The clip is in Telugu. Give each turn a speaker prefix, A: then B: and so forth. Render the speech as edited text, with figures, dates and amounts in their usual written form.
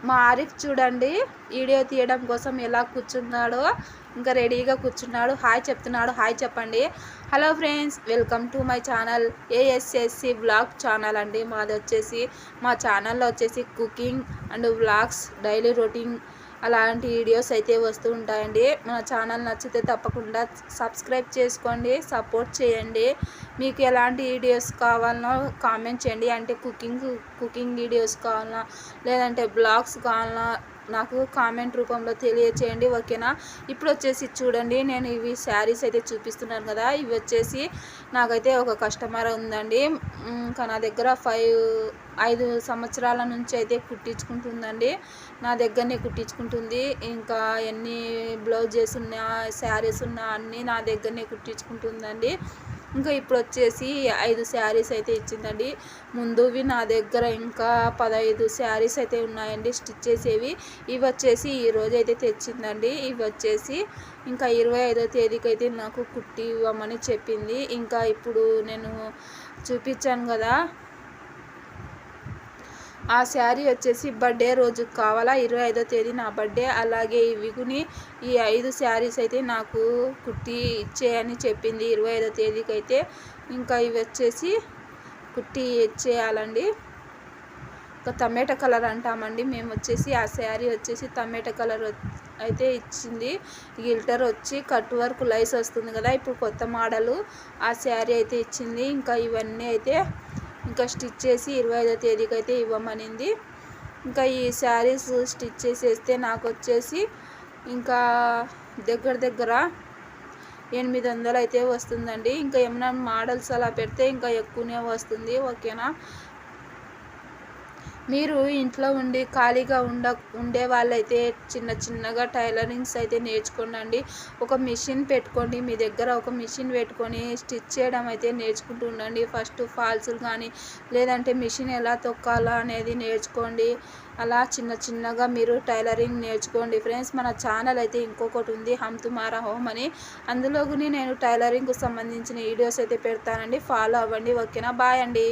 A: మా ఆరిఫ్ చూడండి వీడియో తీయడం కోసం ఎలా కూర్చున్నాడో, ఇంకా రెడీగా కూర్చున్నాడు. హాయ్ చెప్తున్నాడు. హాయ్ చెప్పండి. Hello friends, welcome to my channel ASSC vlog channel అండి. మాది వచ్చేసి మా ఛానల్లో వచ్చేసి cooking and vlogs, daily routine అలాంటి వీడియోస్ అయితే వస్తూ ఉంటాయండి. మన ఛానల్ నచ్చితే తప్పకుండా సబ్స్క్రైబ్ చేసుకోండి, సపోర్ట్ చేయండి. మీకు ఎలాంటి వీడియోస్ కావాలనో కామెంట్ చేయండి. అంటే కుకింగ్ వీడియోస్ కావాలన్నా, లేదంటే బ్లాగ్స్ కావాలన్నా నాకు కామెంట్ రూపంలో తెలియచేయండి, ఓకేనా. ఇప్పుడు వచ్చేసి చూడండి, నేను ఇవి శారీస్ అయితే చూపిస్తున్నాను కదా, ఇవి వచ్చేసి నాకైతే ఒక కస్టమర్ ఉందండి. ఇంకా నా దగ్గర 5 సంవత్సరాల నుంచి అయితే కుట్టించుకుంటుందండి. నా దగ్గరనే కుట్టించుకుంటుంది. ఇంకా ఎన్ని బ్లౌజెస్ ఉన్నా, శారీస్ ఉన్నా అన్నీ నా దగ్గరనే కుట్టించుకుంటుందండి. ఇంకా ఇప్పుడు వచ్చేసి 5 శారీస్ అయితే ఇచ్చిందండి. ముందువి నా దగ్గర ఇంకా 15 శారీస్ అయితే ఉన్నాయండి స్టిచ్ చేసేవి. ఇవి వచ్చేసి ఈరోజు అయితే తెచ్చిందండి. ఇవి వచ్చేసి ఇంకా 25వ తేదీకి అయితే నాకు కుట్టి ఇవ్వమని చెప్పింది. ఇంకా ఇప్పుడు నేను చూపించాను కదా, ఆ శారీ వచ్చేసి బర్త్డే రోజు కావాలా, 25వ తేదీ నా బర్త్డే. అలాగే ఇవిగుని ఈ 5 శారీస్ అయితే నాకు కుట్టి ఇచ్చేయని చెప్పింది 25వ తేదీకి అయితే. ఇంకా ఇవి వచ్చేసి కుట్టి ఇచ్చేయాలండి. ఇంకా టమాటా కలర్ అంటామండి మేము వచ్చేసి. ఆ శారీ వచ్చేసి టమాటా కలర్ అయితే ఇచ్చింది. గిల్టర్ వచ్చి కట్ వర్క్ లైస్ వస్తుంది కదా, ఇప్పుడు కొత్త మోడలు, ఆ శారీ అయితే ఇచ్చింది. ఇంకా ఇవన్నీ అయితే ఇంకా స్టిచ్ చేసి 25వ తేదీకి అయితే ఇవ్వమనింది. ఇంకా ఈ శారీస్ స్టిచ్ చేసేస్తే నాకు వచ్చేసి ఇంకా దగ్గర 800 అయితే వస్తుందండి. ఇంకా ఏమైనా మోడల్స్ అలా పెడితే ఇంకా ఎక్కువనే వస్తుంది, ఓకేనా. మీరు ఇంట్లో ఉండి ఖాళీగా ఉండే వాళ్ళైతే చిన్నగా టైలరింగ్స్ అయితే నేర్చుకోండి. ఒక మిషన్ పెట్టుకోండి, మీ దగ్గర ఒక మిషన్ పెట్టుకొని స్టిచ్ చేయడం అయితే నేర్చుకుంటూ ఉండండి. ఫస్ట్ ఫాల్స్లు కానీ, లేదంటే మిషన్ ఎలా తొక్కాలా అనేది నేర్చుకోండి. అలా చిన్నగా మీరు టైలరింగ్ నేర్చుకోండి ఫ్రెండ్స్. మన ఛానల్ అయితే ఇంకొకటి ఉంది, హమ్ తుమారా హోమ్ అని. అందులో నేను టైలరింగ్కు సంబంధించిన వీడియోస్ అయితే పెడతానండి, ఫాలో అవ్వండి, ఓకేనా. బాయ్ అండి.